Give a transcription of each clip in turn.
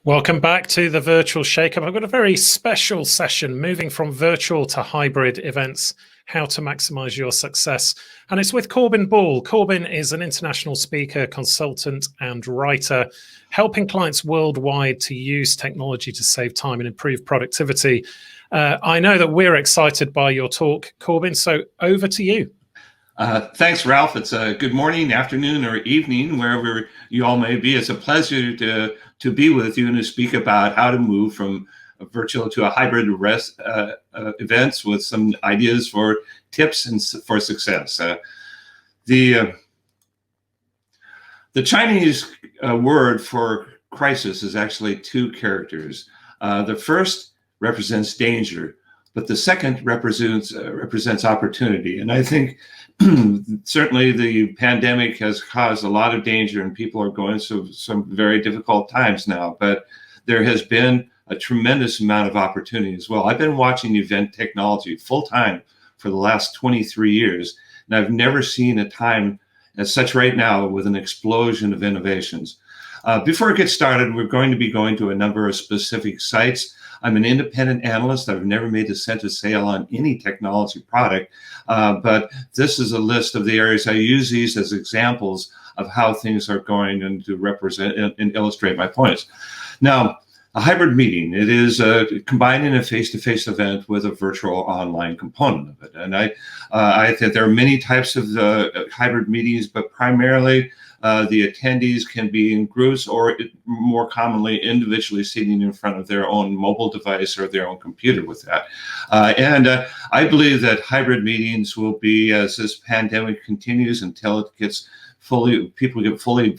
Welcome back to the Virtual Shakeup. I've got a very special session moving from virtual to hybrid events, how to maximize your success. And it's with Corbin Ball. Corbin is an international speaker, consultant, and writer, helping clients worldwide to use technology to save time and improve productivity. I know that we're excited by your talk, Corbin, so over to you. Thanks, Ralph. It's a good morning, afternoon, or evening, wherever you all may be. It's a pleasure to be with you and to speak about how to move from a virtual to a hybrid events with some ideas for tips and for success. The Chinese word for crisis is actually two characters. The first represents danger, but the second represents opportunity. And I think certainly the pandemic has caused a lot of danger and people are going through some very difficult times now, but there has been a tremendous amount of opportunity as well. I've been watching event technology full time for the last 23 years, and I've never seen a time as such right now with an explosion of innovations. Before I get started, we're going to be going to a number of specific sites. I'm an independent analyst. I've never made a cent of sale on any technology product, but this is a list of the areas I use these as examples of how things are going and to represent and illustrate my points. Now, a hybrid meeting, it is combining a face-to-face event with a virtual online component of it. And I think there are many types of hybrid meetings, but primarily the attendees can be in groups or more commonly individually sitting in front of their own mobile device or their own computer with that. I believe that hybrid meetings will be, as this pandemic continues until it gets people get fully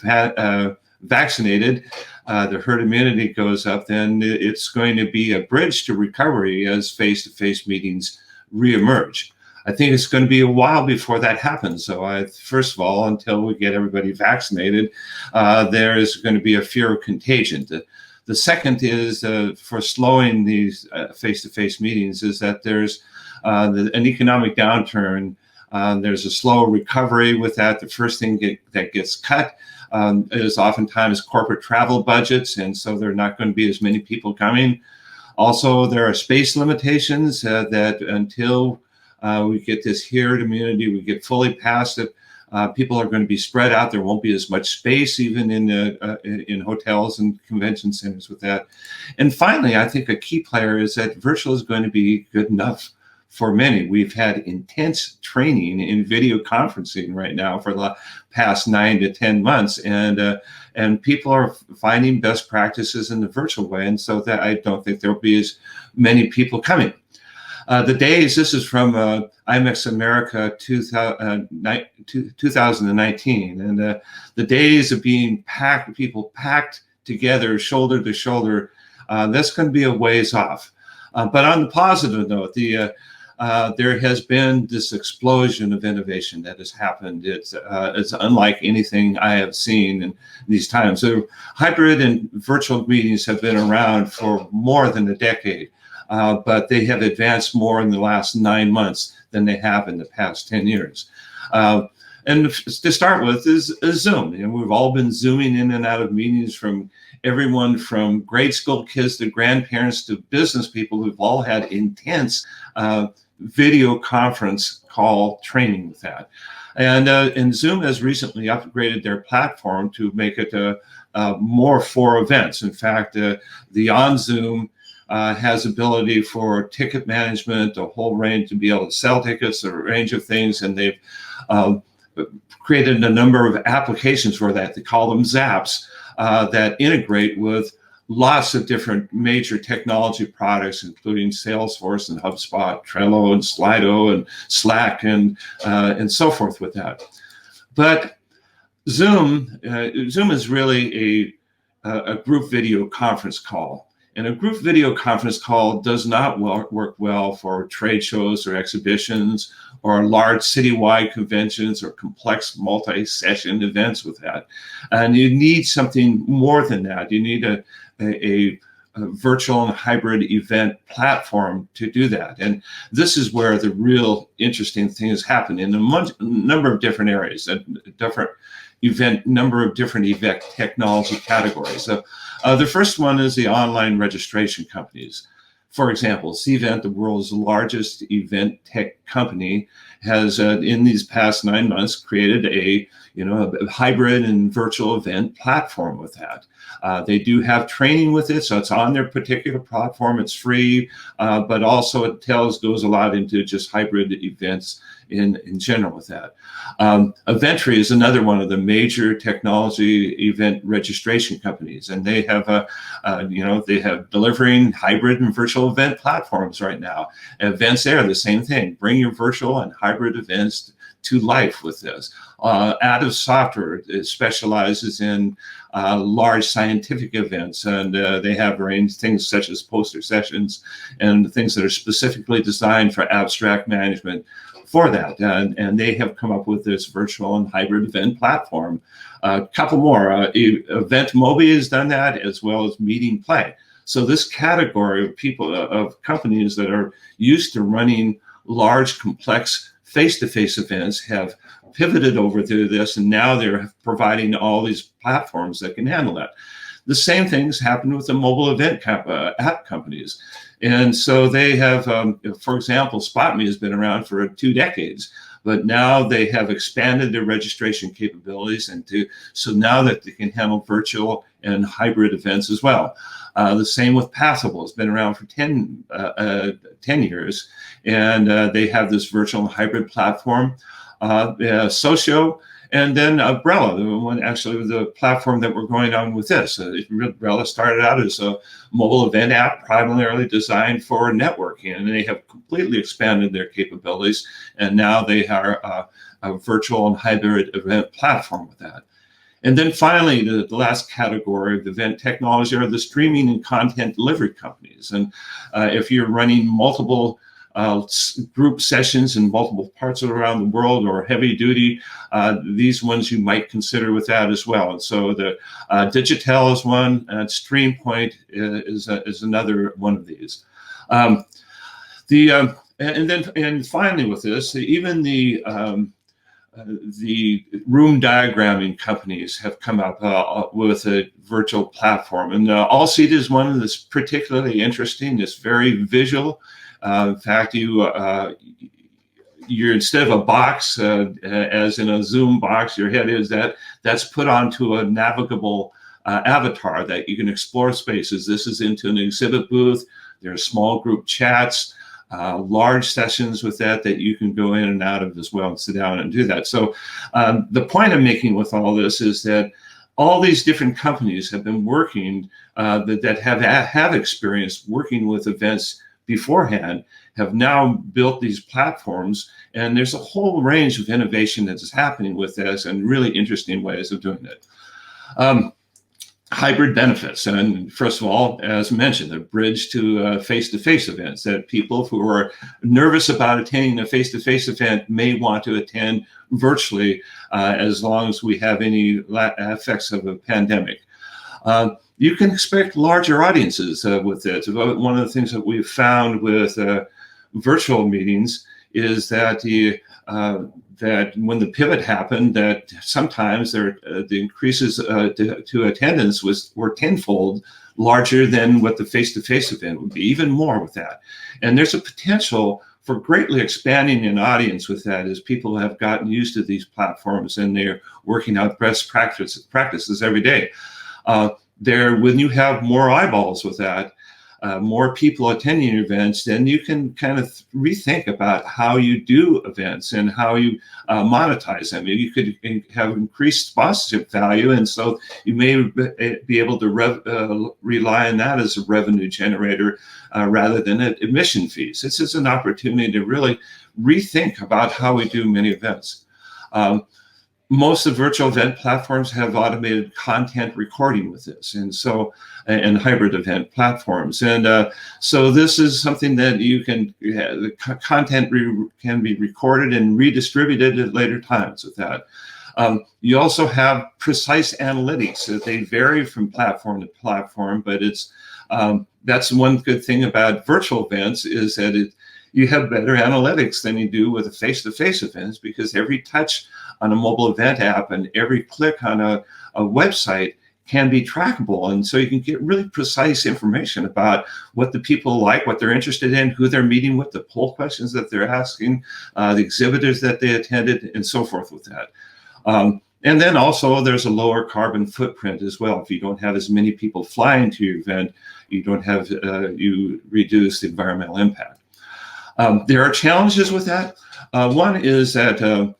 vaccinated, the herd immunity goes up, then it's going to be a bridge to recovery as face-to-face meetings reemerge. I think it's going to be a while before that happens. So first of all, until we get everybody vaccinated, there is going to be a fear of contagion. The second is for slowing these face-to-face meetings is that there's an economic downturn. There's a slow recovery with that. The first thing that gets cut is oftentimes corporate travel budgets, and so there are not going to be as many people coming. Also, there are space limitations that until we get this herd immunity, we get fully past it, people are going to be spread out. There won't be as much space even in hotels and convention centers with that. And finally, I think a key player is that virtual is going to be good enough for many. We've had intense training in video conferencing right now for the past 9 to 10 months, and people are finding best practices in the virtual way, and so that I don't think there'll be as many people coming. The days, this is from IMEX America 2019, and the days of being people packed together, shoulder to shoulder, that's going to be a ways off. But on the positive note, there has been this explosion of innovation that has happened. It's unlike anything I have seen in these times. So hybrid and virtual meetings have been around for more than a decade. But they have advanced more in the last 9 months than they have in the past 10 years. And to start with is Zoom. And we've all been Zooming in and out of meetings, from everyone from grade school kids to grandparents to business people who've all had intense video conference call training with that. And Zoom has recently upgraded their platform to make it more for events. In fact, the OnZoom has ability for ticket management, a whole range to be able to sell tickets, a range of things, and they've created a number of applications for that. They call them Zaps that integrate with lots of different major technology products, including Salesforce and HubSpot, Trello and Slido and Slack and so forth with that. But Zoom is really a group video conference call. And a group video conference call does not work well for trade shows or exhibitions or large citywide conventions or complex multi-session events with that. And you need something more than that. You need a virtual and hybrid event platform to do that. And this is where the real interesting thing has happened in a number of different areas. number of different event technology categories. So the first one is the online registration companies. For example, Cvent, the world's largest event tech company, has in these past 9 months created a hybrid and virtual event platform with that. They do have training with it, so it's on their particular platform. It's free, but also it goes a lot into just hybrid events in general with that. Eventry is another one of the major technology event registration companies, and they have they have delivering hybrid and virtual event platforms right now. Events there, the same thing. Bring your virtual and hybrid events to life with this. Additive Software specializes in large scientific events, and they have arranged things such as poster sessions and things that are specifically designed for abstract management for that. And they have come up with this virtual and hybrid event platform. A couple more. Event Mobi has done that, as well as Meeting Play. So this category of people, of companies that are used to running large, complex face-to-face events, have pivoted over to this, and now they're providing all these platforms that can handle that. The same things happen with the mobile event app companies. And so they have, for example, SpotMe has been around for 2 decades, but now they have expanded their registration capabilities so now that they can handle virtual and hybrid events as well. The same with Passable. It's been around for 10 years, and they have this virtual and hybrid platform. Socio, and then Umbrella, the one actually the platform that we're going on with this. Umbrella started out as a mobile event app primarily designed for networking, and they have completely expanded their capabilities, and now they are a virtual and hybrid event platform with that. And then finally, the last category of event technology are the streaming and content delivery companies. And if you're running multiple group sessions in multiple parts around the world, or heavy duty, these ones you might consider with that as well. And so the Digitel is one, and StreamPoint is another one of these. And finally with this, even the room diagramming companies have come up with a virtual platform. And Allseat is one that's particularly interesting. It's very visual. In fact, you're instead of a box, as in a Zoom box, your head is that's put onto a navigable avatar that you can explore spaces. This is into an exhibit booth. There are small group chats, large sessions with that you can go in and out of as well and sit down and do that. So the point I'm making with all this is that all these different companies have been working, that have experience working with events beforehand, have now built these platforms, and there's a whole range of innovation that is happening with this and really interesting ways of doing it. Hybrid benefits, and first of all, as mentioned, a bridge to face-to-face events that people who are nervous about attending a face-to-face event may want to attend virtually, as long as we have any effects of a pandemic. You can expect larger audiences with it. One of the things that we've found with virtual meetings is that that when the pivot happened, that sometimes the increases to attendance were tenfold larger than what the face-to-face event would be, even more with that. And there's a potential for greatly expanding an audience with that as people have gotten used to these platforms and they're working out best practices every day. When you have more eyeballs with that, more people attending events, then you can kind of rethink about how you do events and how you monetize them. You could have increased sponsorship value, and so you may be able to rely on that as a revenue generator rather than admission fees. This is an opportunity to really rethink about how we do many events. Most of virtual event platforms have automated content recording with this, and hybrid event platforms. And so this is something that you can, the content can be recorded and redistributed at later times with that. You also have precise analytics that they vary from platform to platform, but that's one good thing about virtual events is that you have better analytics than you do with a face-to-face events, because every touch on a mobile event app, and every click on a website can be trackable. And so you can get really precise information about what the people like, what they're interested in, who they're meeting with, the poll questions that they're asking, the exhibitors that they attended, and so forth with that. And then also there's a lower carbon footprint as well. If you don't have as many people flying to your event, you don't have, you reduce the environmental impact. There are challenges with that. One is that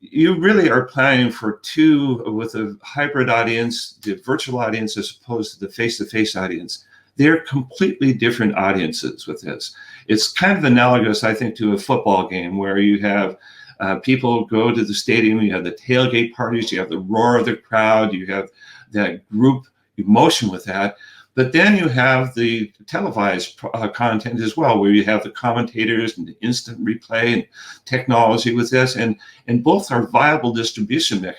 you really are planning for two, with a hybrid audience, the virtual audience as opposed to the face-to-face audience. They're completely different audiences with this. It's kind of analogous, I think, to a football game where you have people go to the stadium, you have the tailgate parties, you have the roar of the crowd, you have that group emotion with that. But then you have the televised content as well, where you have the commentators and the instant replay and technology with this. And both are viable distribution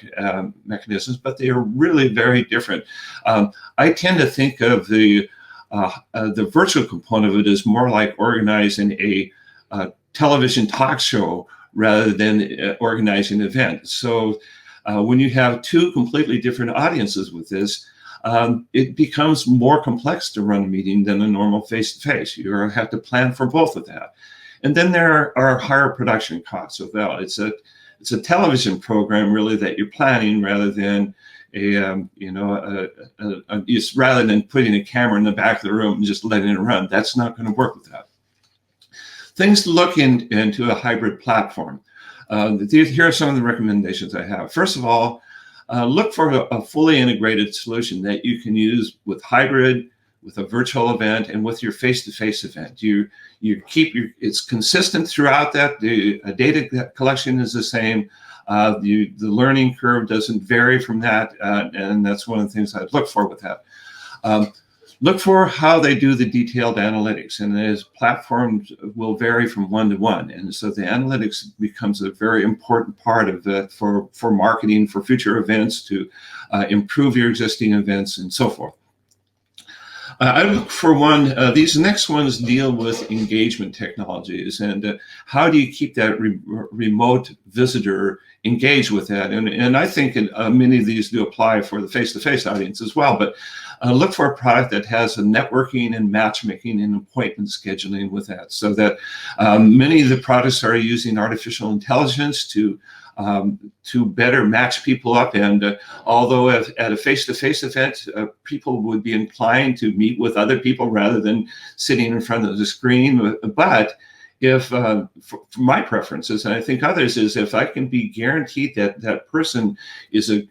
mechanisms, but they are really very different. I tend to think of the virtual component of it as more like organizing a television talk show rather than organizing an event. So when you have two completely different audiences with this, it becomes more complex to run a meeting than a normal face-to-face. You have to plan for both of that. And then there are higher production costs as well. It's a television program really that you're planning rather than rather than putting a camera in the back of the room and just letting it run. That's not going to work with that. Things to look into a hybrid platform. Here are some of the recommendations I have. First of all, look for a fully integrated solution that you can use with hybrid, with a virtual event, and with your face-to-face event. You keep it's consistent throughout that. The data collection is the same. The learning curve doesn't vary from that, and that's one of the things I'd look for with that. Look for how they do the detailed analytics, and as platforms will vary from one to one. And so the analytics becomes a very important part of that for marketing, for future events, to improve your existing events and so forth. I look for one, these next ones deal with engagement technologies and how do you keep that remote visitor engaged with that? And I think many of these do apply for the face-to-face audience as well, but look for a product that has a networking and matchmaking and appointment scheduling with that, so that many of the products are using artificial intelligence to better match people up. And although at a face-to-face event, people would be inclined to meet with other people rather than sitting in front of the screen. But if, for my preferences, and I think others, is if I can be guaranteed that that person is a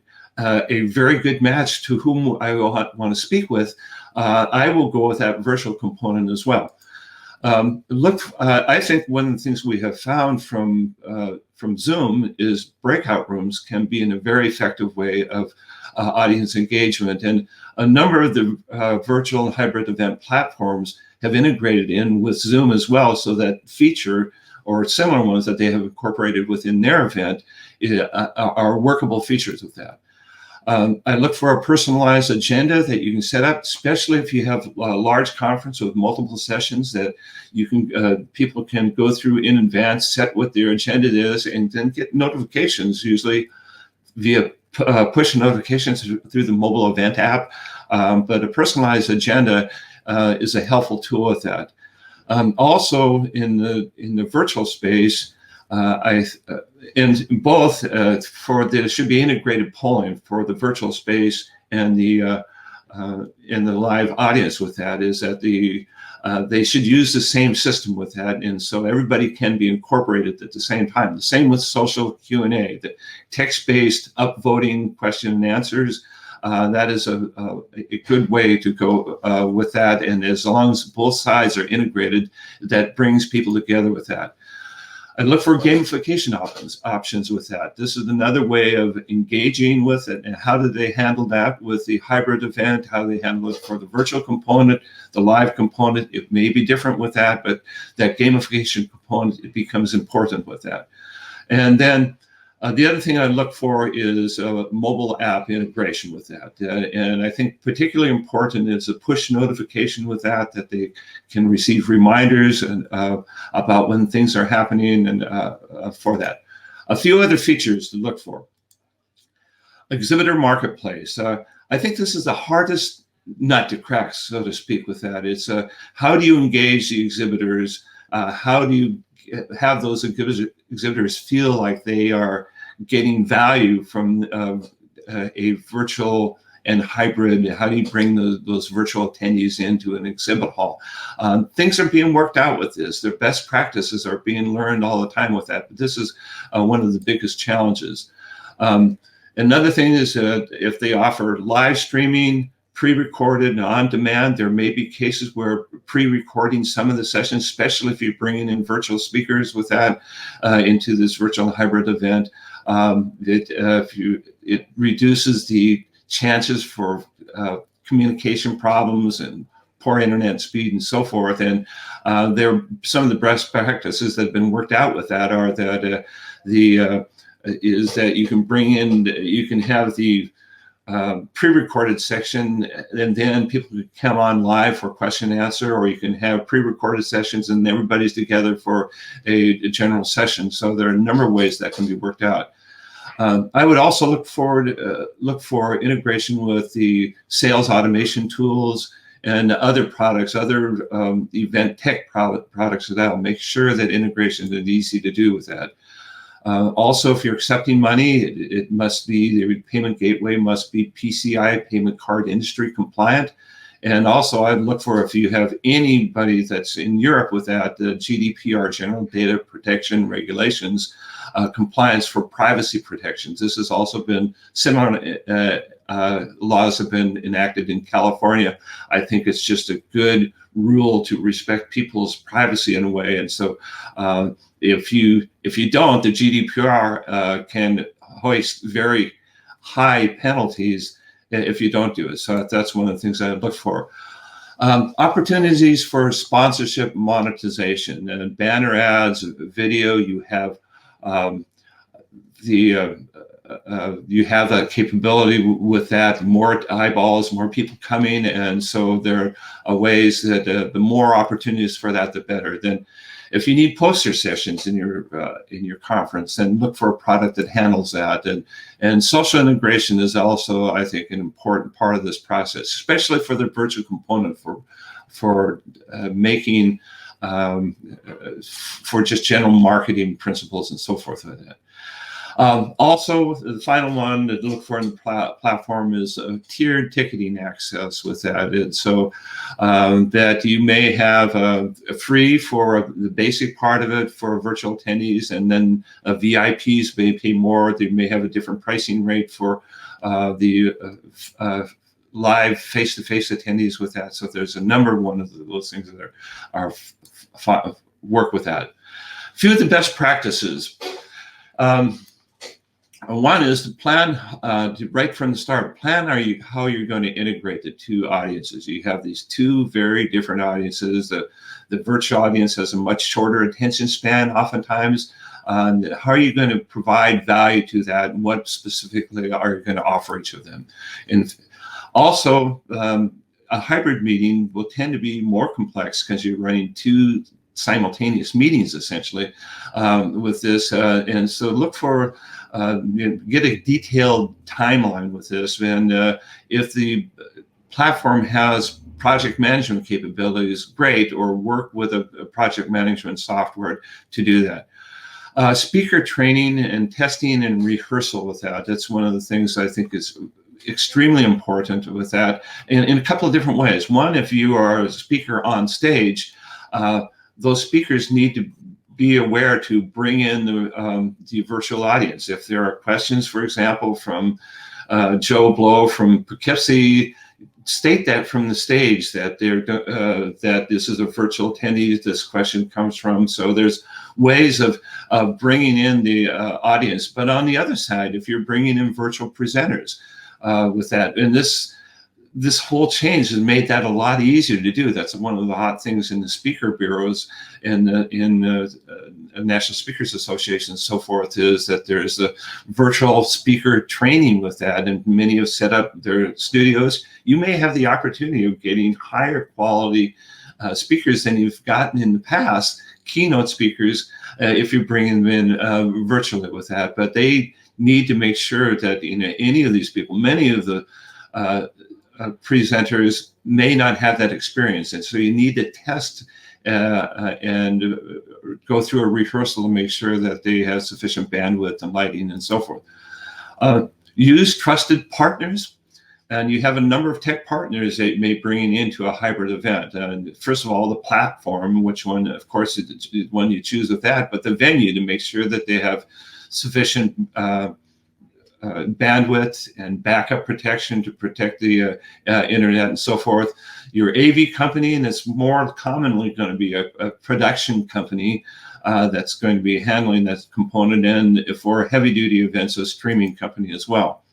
very good match to whom I will want to speak with, I will go with that virtual component as well. I think one of the things we have found from Zoom is breakout rooms can be in a very effective way of audience engagement. And a number of the virtual and hybrid event platforms have integrated in with Zoom as well, so that feature or similar ones that they have incorporated within their event are workable features of that. I look for a personalized agenda that you can set up, especially if you have a large conference with multiple sessions that you can people can go through in advance, set what their agenda is, and then get notifications, usually via push notifications through the mobile event app. But a personalized agenda is a helpful tool with that. Also, in the virtual space, and both there should be integrated polling for the virtual space and the live audience with that, is that they should use the same system with that, and so everybody can be incorporated at the same time. The same with social Q&A, the text-based upvoting question and answers. That is a good way to go with that, and as long as both sides are integrated, that brings people together with that. I look for gamification options with that. This is another way of engaging with it. And how do they handle that with the hybrid event? How do they handle it for the virtual component, the live component? It may be different with that, but that gamification component, it becomes important with that. And then the other thing I look for is mobile app integration with that. And I think particularly important is a push notification with that they can receive reminders and, about when things are happening and for that. A few other features to look for. Exhibitor marketplace. I think this is the hardest nut to crack, so to speak, with that. It's how do you engage the exhibitors? How do you have those exhibitors feel like they are getting value from a virtual and hybrid? How do you bring those virtual attendees into an exhibit hall? Things are being worked out with this. Their best practices are being learned all the time with that. But this is one of the biggest challenges. Another thing is if they offer live streaming, pre-recorded and on demand, there may be cases where pre-recording some of the sessions, especially if you're bringing in virtual speakers with that into this virtual hybrid event, it reduces the chances for communication problems and poor internet speed and so forth. And some of the best practices that have been worked out with that are that is that you can bring in, you can have the pre-recorded section, and then people can come on live for question and answer, or you can have pre-recorded sessions and everybody's together for a general session. So there are a number of ways that can be worked out. I would also look for integration with the sales automation tools and other products, other event tech products that will make sure that integration is easy to do with that. Also, if you're accepting money, it must be, the payment gateway must be PCI, payment card industry compliant. And also I'd look for, if you have anybody that's in Europe with that, the GDPR, General Data Protection Regulations, compliance for privacy protections. This has also been, similar laws have been enacted in California. I think it's just a good rule to respect people's privacy in a way. And so if you don't, the GDPR can hoist very high penalties if you don't do it. So that's one of the things I look for. Opportunities for sponsorship monetization and banner ads, video. You have you have that capability with that, more eyeballs, more people coming, and so there are ways that the more opportunities for that, the better. Then, if you need poster sessions in your conference, then look for a product that handles that. And social integration is also, I think, an important part of this process, especially for the virtual component for making for just general marketing principles and so forth like that. Also, the final one to look for in the platform is tiered ticketing access with that. And so that you may have a free for the basic part of it for virtual attendees, and then VIPs may pay more. They may have a different pricing rate for the live face-to-face attendees with that. So there's a number one of those things that are work with that. A few of the best practices. One is to plan, right from the start, plan how you're going to integrate the two audiences. You have these two very different audiences. The virtual audience has a much shorter attention span oftentimes. How are you going to provide value to that, and what specifically are you going to offer each of them? And also, a hybrid meeting will tend to be more complex because you're running two simultaneous meetings essentially with this. And so look for, get a detailed timeline with this. And if the platform has project management capabilities, great, or work with a project management software to do that. Speaker training and testing and rehearsal with that. That's one of the things I think is extremely important with that in a couple of different ways. One, if you are a speaker on stage, those speakers need to be aware to bring in the virtual audience. If there are questions, for example, from Joe Blow from Poughkeepsie, state that from the stage that that this is a virtual attendee this question comes from. So there's ways of bringing in the audience. But on the other side, if you're bringing in virtual presenters with that, and this whole change has made that a lot easier to do. That's one of the hot things in the speaker bureaus and in National Speakers Association and so forth, is that there's a virtual speaker training with that, and many have set up their studios. You may have the opportunity of getting higher quality speakers than you've gotten in the past, keynote speakers, if you're bringing them in virtually with that. But they need to make sure that any of these people, many of the presenters may not have that experience, and so you need to test and go through a rehearsal to make sure that they have sufficient bandwidth and lighting and so forth. Use trusted partners, and you have a number of tech partners that you may bring into a hybrid event. And first of all, the platform, which one, of course, is the one you choose with that, but the venue, to make sure that they have sufficient bandwidth and backup protection to protect the internet and so forth. Your AV company, and it's more commonly going to be a production company that's going to be handling that component, and for heavy-duty events, a streaming company as well.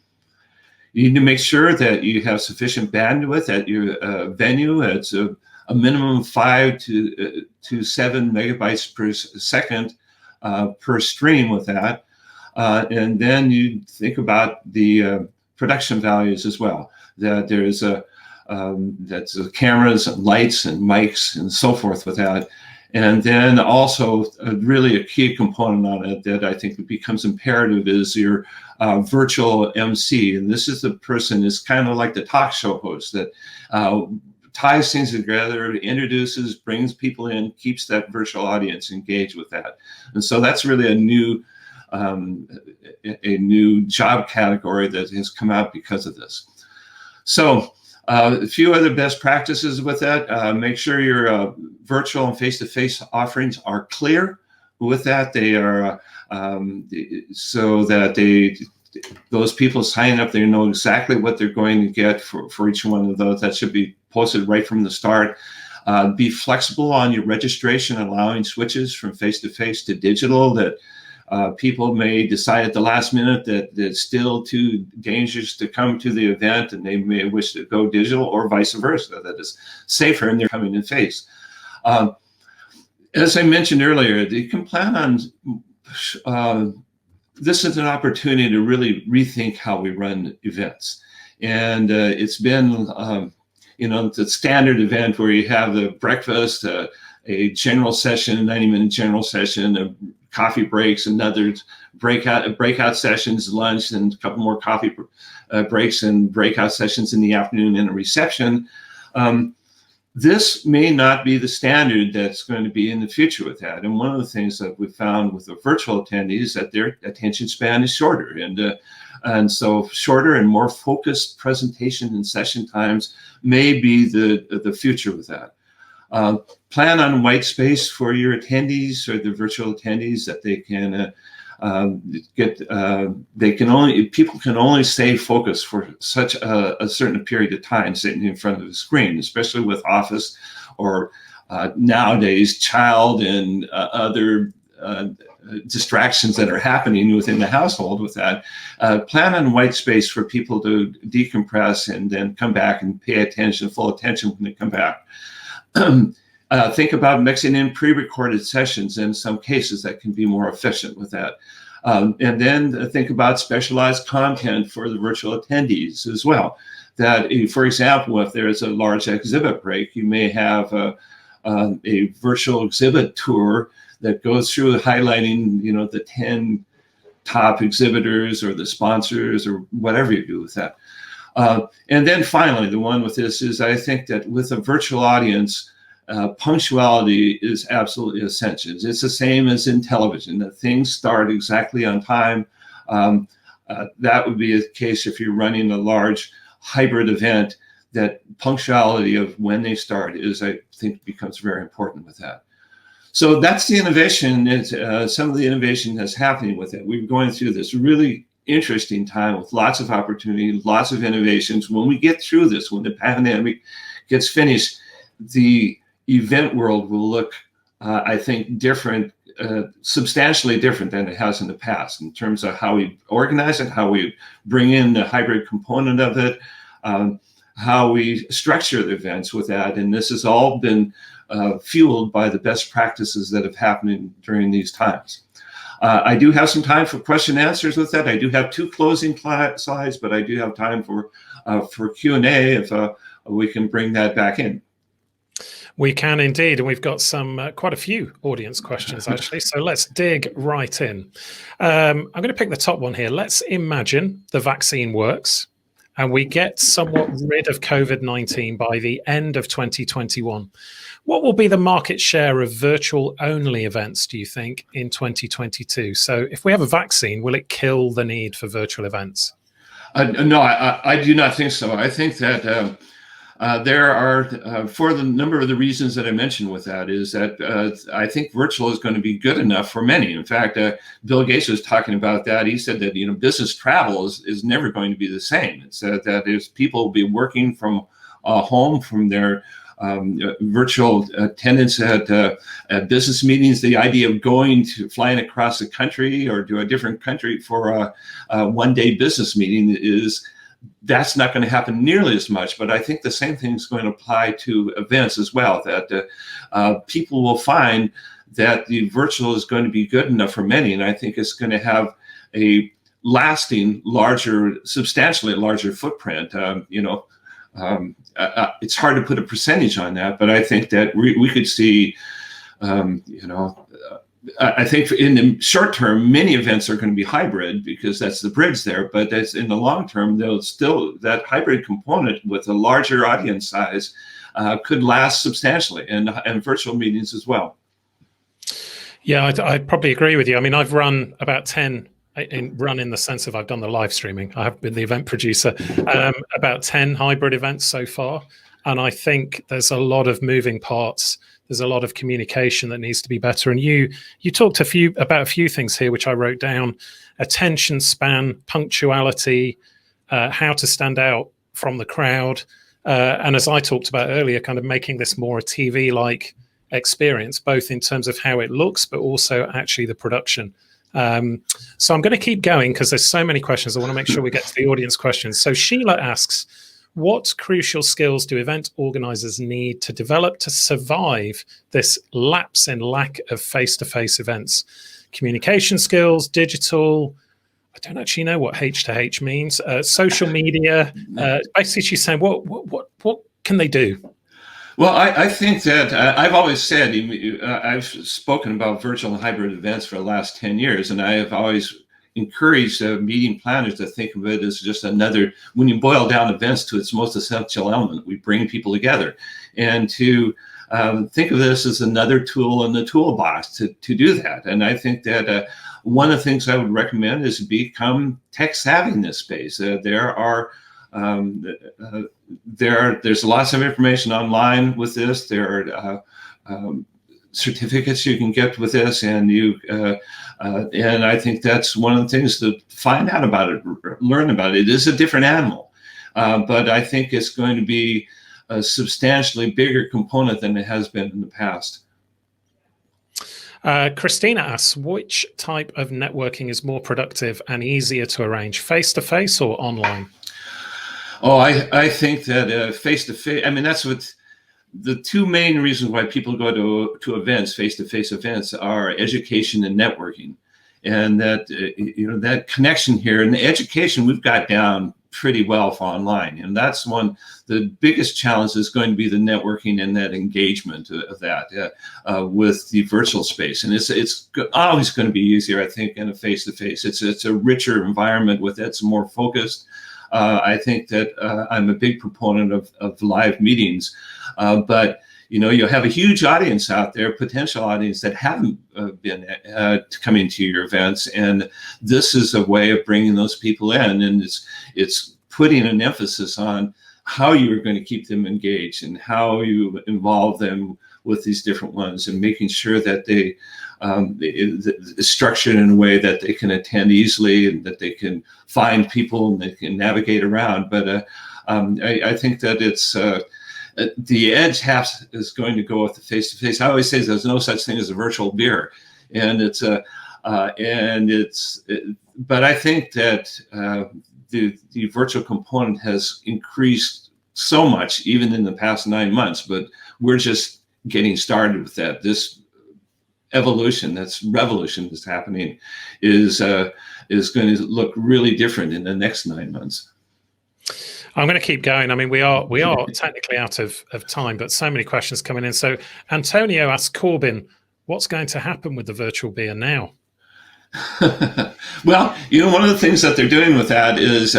You need to make sure that you have sufficient bandwidth at your venue. It's a minimum of 5 to 7 megabytes per second per stream with that. And then you think about the production values as well. That there's that's cameras and lights and mics and so forth with that. And then also really a key component on it that I think becomes imperative is your virtual MC. And this is the person, is kind of like the talk show host that ties things together, introduces, brings people in, keeps that virtual audience engaged with that. And so that's really a new job category that has come out because of this. So a few other best practices with that. Make sure your virtual and face-to-face offerings are clear with that. They are so that those people sign up, they know exactly what they're going to get for each one of those. That should be posted right from the start. Be flexible on your registration, allowing switches from face-to-face to digital, that people may decide at the last minute that it's still too dangerous to come to the event and they may wish to go digital, or vice versa, that it's safer and they're coming in face. As I mentioned earlier, you can plan on, this is an opportunity to really rethink how we run events. And it's been, the standard event where you have the breakfast, a general session, 90-minute general session, coffee breaks, another breakout sessions, lunch, and a couple more coffee breaks and breakout sessions in the afternoon, and a reception. This may not be the standard that's going to be in the future with that. And one of the things that we found with the virtual attendees is that their attention span is shorter. And so shorter and more focused presentation and session times may be the future with that. Plan on white space for your attendees or the virtual attendees, that they can people can only stay focused for such a certain period of time sitting in front of the screen, especially with Office or nowadays child and other distractions that are happening within the household with that. Plan on white space for people to decompress and then come back and pay attention, full attention when they come back. Think about mixing in pre-recorded sessions in some cases that can be more efficient with that. And then think about specialized content for the virtual attendees as well. That, for example, if there's a large exhibit break, you may have a virtual exhibit tour that goes through highlighting, the 10 top exhibitors or the sponsors or whatever you do with that. And then finally, the one with this is, I think that with a virtual audience, punctuality is absolutely essential. It's the same as in television, that things start exactly on time. That would be the case if you're running a large hybrid event, that punctuality of when they start is, I think, becomes very important with that. So that's the innovation. Some of the innovation that's happening with it. We're going through this really interesting time with lots of opportunity, lots of innovations. When we get through this, when the pandemic gets finished, the event world will look, I think, different, substantially different than it has in the past in terms of how we organize it, how we bring in the hybrid component of it, how we structure the events with that. And this has all been fueled by the best practices that have happened during these times. I do have some time for question and answers with that. I do have 2 closing slides, but I do have time for Q&A if we can bring that back in. We can indeed, and we've got some quite a few audience questions actually. So let's dig right in. I'm going to pick the top one here. Let's imagine the vaccine works and we get somewhat rid of COVID-19 by the end of 2021. What will be the market share of virtual-only events, do you think, in 2022? So if we have a vaccine, will it kill the need for virtual events? No, I do not think so. I think that there are, for the number of the reasons that I mentioned with that, is that I think virtual is going to be good enough for many. In fact, Bill Gates was talking about that. He said that business travel is never going to be the same. It's that is people will be working from home from their virtual attendance at business meetings. The idea of flying across the country or to a different country for a one-day business meeting that's not going to happen nearly as much. But I think the same thing is going to apply to events as well, that people will find that the virtual is going to be good enough for many. And I think it's going to have a lasting, substantially larger footprint. It's hard to put a percentage on that, but I think that we could see, I think in the short term, many events are going to be hybrid because that's the bridge there. But that's in the long term, that hybrid component with a larger audience size could last substantially, and virtual meetings as well. Yeah, I probably agree with you. I mean, I've run about 10. In the sense of I've done the live streaming. I have been the event producer, about 10 hybrid events so far. And I think there's a lot of moving parts. There's a lot of communication that needs to be better. And you talked about a few things here, which I wrote down: attention span, punctuality, how to stand out from the crowd. And as I talked about earlier, kind of making this more a TV-like experience, both in terms of how it looks, but also actually the production. So I'm going to keep going because there's so many questions. I want to make sure we get to the audience questions. So Sheila asks, what crucial skills do event organizers need to develop to survive this lapse in lack of face-to-face events? Communication skills, digital, I don't actually know what H to H means, social media. Basically, she's saying, what can they do? Well, I think that I've always said, I've spoken about virtual and hybrid events for the last 10 years, and I have always encouraged meeting planners to think of it as just another, when you boil down events to its most essential element, we bring people together, and to think of this as another tool in the toolbox to do that. And I think that one of the things I would recommend is become tech savvy in this space. There's lots of information online with this. There are certificates you can get with this, and and I think that's one of the things to find out about it, learn about it. It is a different animal, but I think it's going to be a substantially bigger component than it has been in the past. Christina asks, which type of networking is more productive and easier to arrange, face-to-face or online? Oh, I think that face-to-face, I mean, that's what the two main reasons why people go to events, face-to-face events, are education and networking. And that, that connection here, and the education we've got down pretty well for online. And that's the biggest challenge is going to be the networking and that engagement of that with the virtual space. And it's always going to be easier, I think, in a face-to-face. It's a richer environment with it. It's more focused. I think that I'm a big proponent of live meetings, but you have a huge audience out there, potential audience that haven't been coming to your events, and this is a way of bringing those people in, and it's putting an emphasis on how you're going to keep them engaged and how you involve them with these different ones, and making sure that they structured in a way that they can attend easily and that they can find people and they can navigate around. But I think that it's the edge is going to go with the face-to-face. I always say there's no such thing as a virtual beer, and but I think that the virtual component has increased so much even in the past 9 months, but we're just getting started with that. This revolution that's happening is going to look really different in the next 9 months. I'm going to keep going. I mean, we are technically out of time, but so many questions coming in. So Antonio asked Corbin, what's going to happen with the virtual beer now? Well, one of the things that they're doing with that is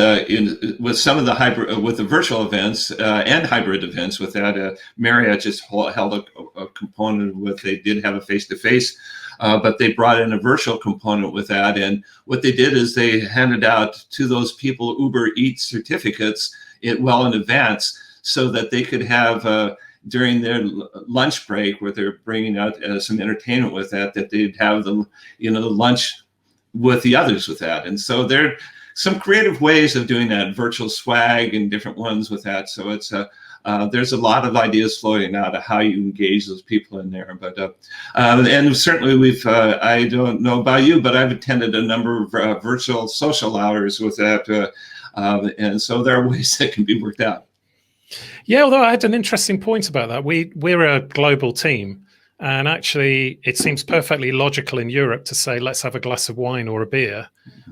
with some of the hybrid, with the virtual events and hybrid events. With that, Marriott just held a component with. They did have a face-to-face, but they brought in a virtual component with that. And what they did is they handed out to those people Uber Eats certificates well in advance, so that they could have. During their lunch break, where they're bringing out some entertainment with that they'd have the lunch with the others with that. And so there are some creative ways of doing that, virtual swag and different ones with that. So it's there's a lot of ideas floating out of how you engage those people in there. But and certainly I don't know about you, but I've attended a number of virtual social hours with that, and so there are ways that can be worked out. Yeah, although I had an interesting point about that. We're a global team, and actually it seems perfectly logical in Europe to say, let's have a glass of wine or a beer.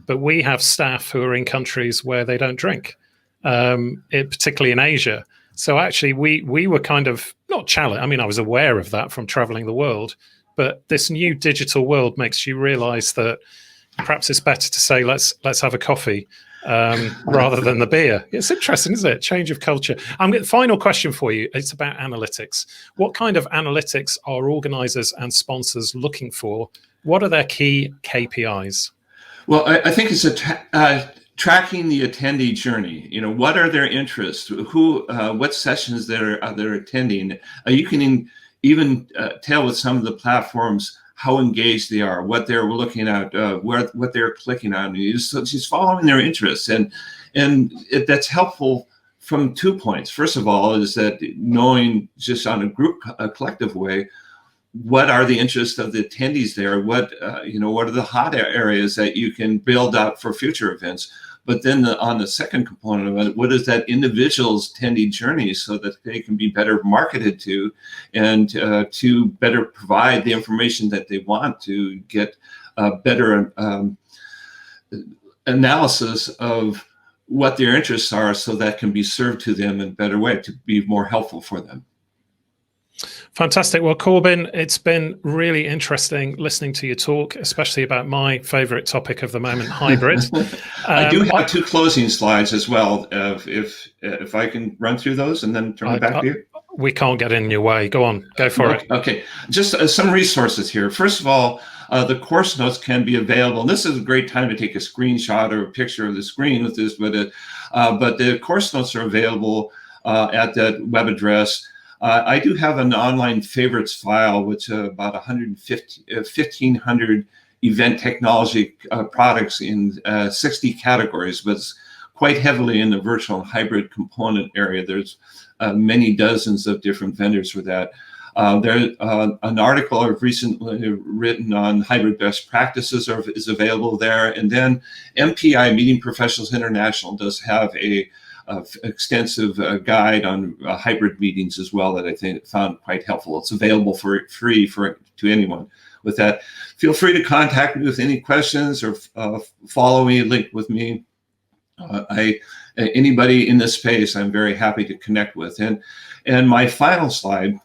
But we have staff who are in countries where they don't drink, particularly in Asia. So actually we were kind of not challenged. I mean, I was aware of that from traveling the world, but this new digital world makes you realize that perhaps it's better to say, let's have a coffee rather than the beer. It's interesting, isn't it? Change of culture. Final question for you. It's about analytics. What kind of analytics are organizers and sponsors looking for? What are their key KPIs? Well, I think it's tracking the attendee journey. What are their interests? What sessions they're attending? You can even tell with some of the platforms how engaged they are, what they're looking at, what they're clicking on. She's following their interests, and that's helpful from 2 points. First of all, is that knowing just on a collective way, what are the interests of the attendees there? What are the hot areas that you can build up for future events? But then on the second component of it, what is that individual's attendee journey, so that they can be better marketed to, and to better provide the information that they want to get better analysis of what their interests are, so that can be served to them in a better way to be more helpful for them. Fantastic. Well, Corbin, it's been really interesting listening to you talk, especially about my favorite topic of the moment, hybrid. I do have 2 closing slides as well, if I can run through those and then turn it back to you. We can't get in your way. Go on, go for it. Okay, just some resources here. First of all, the course notes can be available. And this is a great time to take a screenshot or a picture of the screen with this, but the course notes are available at that web address. I do have an online favorites file, which about 1,500 event technology products in 60 categories, but it's quite heavily in the virtual and hybrid component area. There's many dozens of different vendors for that. There's an article I've recently written on hybrid best practices is available there. And then MPI, Meeting Professionals International, does have a extensive guide on hybrid meetings as well, that I found quite helpful. It's available for free to anyone. With that, feel free to contact me with any questions, or follow me, link with me. Anybody in this space, I'm very happy to connect with. And my final slide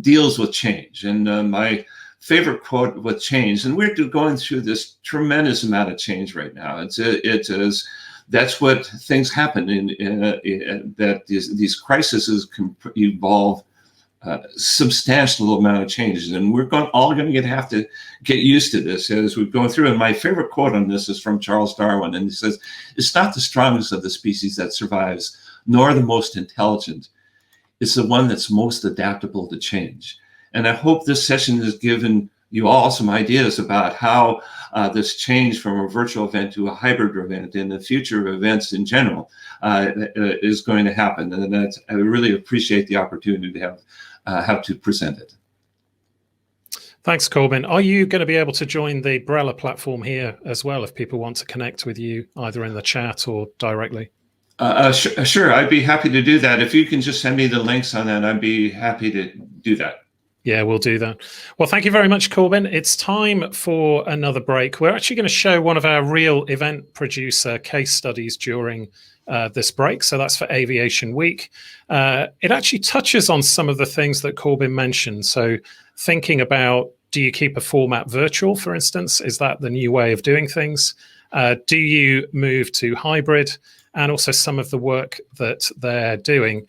deals with change, and my favorite quote with change. And we're going through this tremendous amount of change right now. That's what things happen that these crises can evolve substantial amount of changes, and we're all going to have to get used to this as we go through. And my favorite quote on this is from Charles Darwin, and he says, "It's not the strongest of the species that survives, nor the most intelligent. It's the one that's most adaptable to change." And I hope this session has given you all some ideas about how this change from a virtual event to a hybrid event and the future of events in general is going to happen. And I really appreciate the opportunity to have to present it. Thanks, Corbin. Are you going to be able to join the Brella platform here as well if people want to connect with you either in the chat or directly? Sure, I'd be happy to do that. If you can just send me the links on that, I'd be happy to do that. Yeah, we'll do that. Well, thank you very much, Corbin. It's time for another break. We're actually going to show one of our real event producer case studies during this break. So that's for Aviation Week. It actually touches on some of the things that Corbin mentioned. So thinking about, do you keep a format virtual, for instance? Is that the new way of doing things? Do you move to hybrid? And also some of the work that they're doing.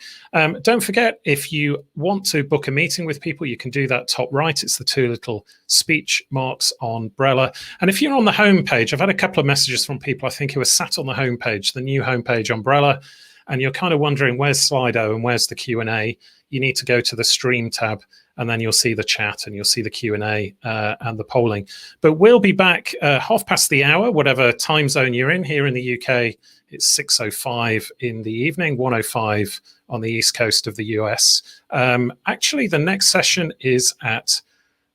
Don't forget, if you want to book a meeting with people, you can do that top right. It's the two little speech marks on Umbrella. And if you're on the homepage, I've had a couple of messages from people, I think, who are sat on the homepage, the new homepage Umbrella, and you're kind of wondering, where's Slido and where's the Q&A? You need to go to the Stream tab, and then you'll see the chat and you'll see the Q&A and the polling. But we'll be back 1:30, whatever time zone you're in. Here in the UK, it's 6:05 in the evening, 1:05 on the East Coast of the US. Actually, the next session is at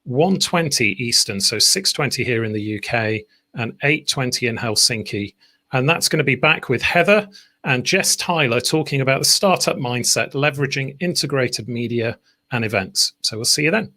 1:20 Eastern, so 6:20 here in the UK and 8:20 in Helsinki. And that's going to be back with Heather and Jess Tyler talking about the startup mindset, leveraging integrated media and events. So we'll see you then.